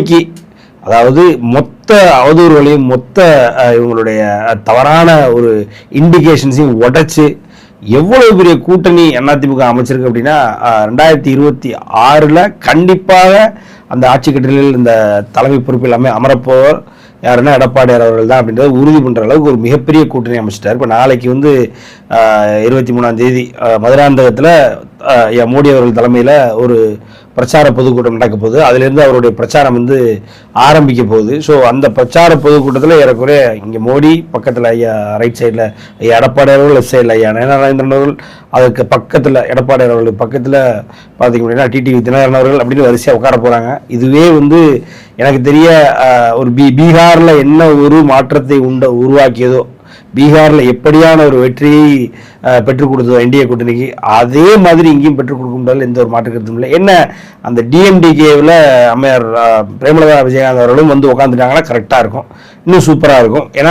இன்னைக்கு அதாவது மொத்த அவதூறுகளையும் மொத்த இவங்களுடைய தவறான ஒரு இண்டிகேஷன்ஸையும் உடைச்சு எவ்வளவு பெரிய கூட்டணி அதிமுக அமைச்சிருக்கு அப்படின்னா 2026 கண்டிப்பாக அந்த ஆட்சி கட்டளையில் இந்த தலைமை பொறுப்பு எல்லாமே அமரப்போவர் யாருன்னா எடப்பாடியார் அவர்கள் தான் அப்படின்றத உறுதி பண்ணுற அளவுக்கு ஒரு மிகப்பெரிய கூட்டணி அமைச்சிட்டார். இப்போ நாளைக்கு 23ஆம் தேதி மதுராந்தகத்தில் மோடி அவர்கள் தலைமையில் ஒரு பிரச்சார பொதுக்கூட்டம் நடக்க போகுது. அதுலேருந்து அவருடைய பிரச்சாரம் ஆரம்பிக்க போகுது. ஸோ அந்த பிரச்சார பொதுக்கூட்டத்தில் ஏறக்குறைய இங்கே மோடி பக்கத்தில் ஐயா ரைட் சைடில் ஐயா எடப்பாடியார் அவர்கள், லெஃப்ட் சைடில் ஐயா நயனாரேந்திரன் அவர்கள், அதுக்கு பக்கத்தில் எடப்பாடியார் அவர்களுக்கு பக்கத்தில் பார்த்தீங்க அப்படின்னா டிடிவி தினகரன் அவர்கள் அப்படின்னு வரிசையாக உட்கார போகிறாங்க. இதுவே எனக்கு தெரிய ஒரு பீகாரில் என்ன ஒரு மாற்றத்தை உருவாக்கியதோ, பீகாரில் எப்படியான ஒரு வெற்றியை பெற்றுக் கொடுத்ததோ என்டிஏ கூட்டணிக்கு, அதே மாதிரி இங்கேயும் பெற்றுக் கொடுக்க முடியாது, எந்த ஒரு மாற்று கருத்தும் இல்லை. என்ன அந்த டிஎம்டிகேவில் அம்மையார் பிரேமலதா விஜயகாந்த் அவர்களும் உட்காந்துட்டாங்கன்னா கரெக்டாக இருக்கும், இன்னும் சூப்பராக இருக்கும். ஏன்னா